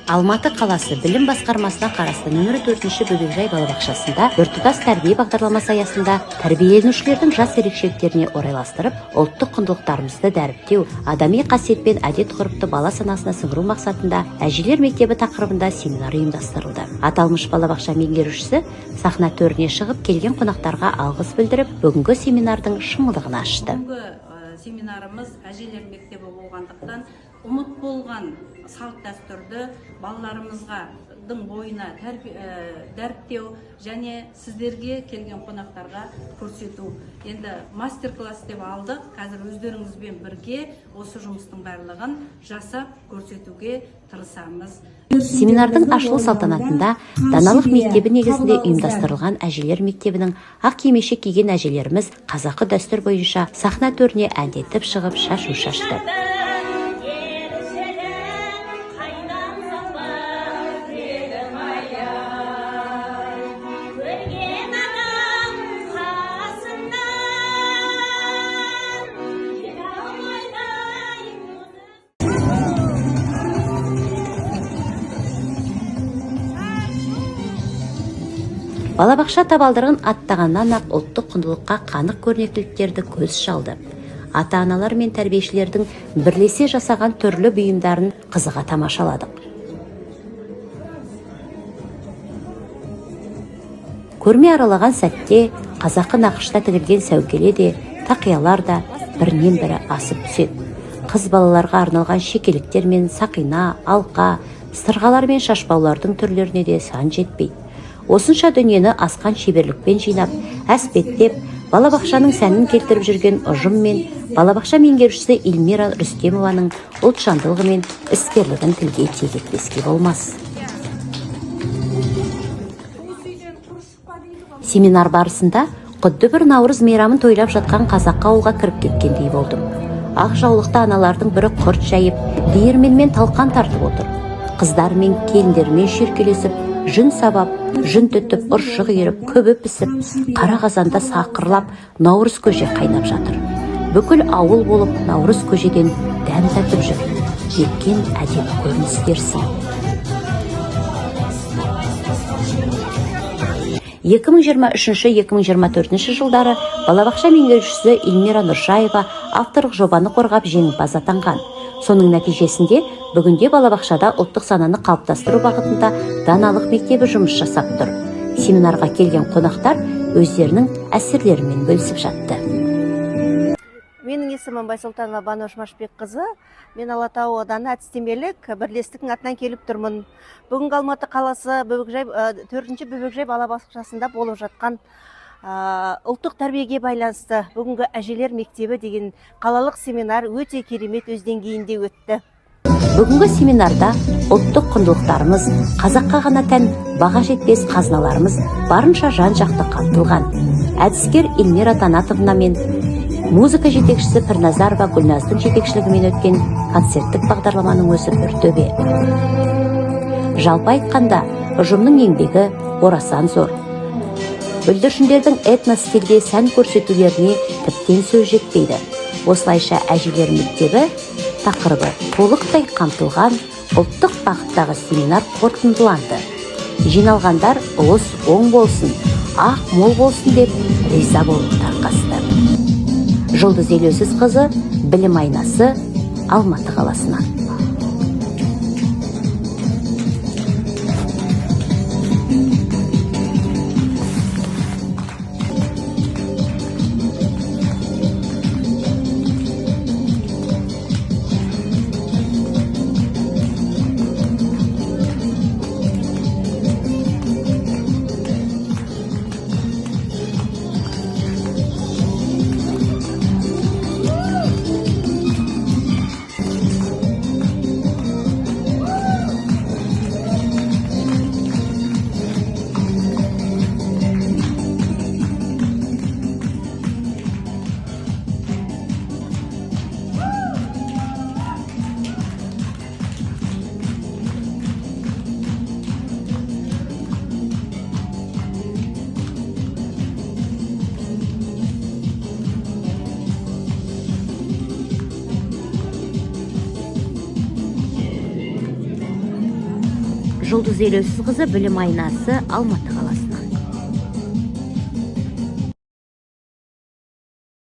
Алматы қаласы білім басқармасына қарасты нөмірі 4-ші бөбекжай балабақшасында біртұтас тәрбие бағдарламасы аясында тәрбиеленушілердің жас ерекшеліктеріне орайластырып, ұлттық құндылықтарымызды дәріптеу, адами қасиет пен әдет-ғұрыпты бала санасына сіңіру мақсатында әжелер мектебі тақырыбында семинар ұйымдастырылды. Аталмыш балабақша меңгерушісі сахна төріне шығып келген қонақтарға алғыс білдіріп, бүгінгі семинардың шымылдығын ашты. Семинарымыз әжелер мектебі болғандықтан ұмыт болған салт дәстүрді балаларымыздың бойына дәріптеу және сіздерге келген қонақтарға көрсету. Енді мастер-класс деп алдық. Қазір өздеріңізбен бірге осы жұмыстың барлығын жасап көрсетуге тырысамыз. Семинардың ашылу салтанатында Даналық мектебі негізінде ұйымдастырылған әжелер мектебінің ақ кимешек киген әжелеріміз қазақы дәстүр бойынша сахна төріне әндетіп шығып шашу шашты. Балабақша табалдырығын аттағаннан ақ ұлттық құндылыққа қанық көрнектіліктерді көз шалды. Ата-аналар мен тәрбиешілердің бірлесе жасаған түрлі бұйымдарын қызыға тамашаладық. Көрме аралаған сәтте қазақы нақышта тігілген сәукеле де, тақиялар да бірінен бірі асып түседі. Қыз балаларға арналған шекеліктер мен сақина, алқа, сырғалар мен шашбаулардың түрлеріне де сан жетпейді. Осынша дүниені асқан шеберлікпен жинап, әспеттеп, балабақшаның сәнін келтіріп жүрген ұжым мен балабақша меңгерушісі Эльмира Рүстемованың ұлтжандылығы мен іскерлігін тілге тиек етпеске болмас. Семинар барысында құдды бір Наурыз мейрамын тойлап жатқан қазақы ауылға кіріп кеткендей болдым. Ақ жаулықты аналардың бірі құрт жайып, диірменмен талқан тартып отыр. Қыздар мен келіндермен шүйіркелесіп, жүн сабап, жүн түтіп, ұршы қиырып, көбі пісіп, қара қазанда сақырлап, Наурыз көже қайнап жатыр. Бүкіл ауыл болып Наурыз көжеден дәм татып жүр. Жеткен әдемі көрініс дерсің. 2023-2024 жылдары балабақша меңгерушісі Эльмира Нұршаева авторлық жобаны қорғап жеңімпаз атанған. Соның нәтижесінде бүгінде балабақшада ұлттық сананы қалыптастыру бағытында Даналық мектебі жұмыс жасап тұр. Семинарға келген қонақтар өздерінің әсерлерімен бөлісіп жатты. Менің есімім Байсултанова Банош Машбек қызы. Мен Алатау ауданы әдістемелік бірлестіктің атынан келіп тұрмын. Бүгінгі Алматы қаласы 4-ші бөбекжай балабақшасында болып жатқан ұлттық тәрбиеге байланысты бүгінгі әжелер мектебі деген қалалық семинар өте керемет өз деңгейінде өтті. Бүгінгі семинарда ұлттық құндылықтарымыз, қазаққа ғана тән баға жетпес қазыналарымыз барынша жан-жақты қамтылған. Әдіскер Эльмира Танатовна мен музыка жетекшісі Пірназарова Гүлназдың жетекшілігімен өткен концерттік бағдарламаның өзі бір төбе. Жалпы айтқанда, ұжымның еңбегі орасан зор. Бүлдіршіндердің этно-стильде сән көрсетулеріне тіптен сөз жетпейді. Осылайша әжелер мектебі тақырыбы толықтай қамтылған ұлттық бағыттағы семинар қорытындыланды. Жиналғандар ұлыс оң болсын, ақ мол болсын деп риза болып тарқасты. Жұлдыз Елеусіз қызы, білім айнасы, Алматы қаласынан. Жұлдыз Елеусіз қызы, білім айнасы, Алматы қаласынан.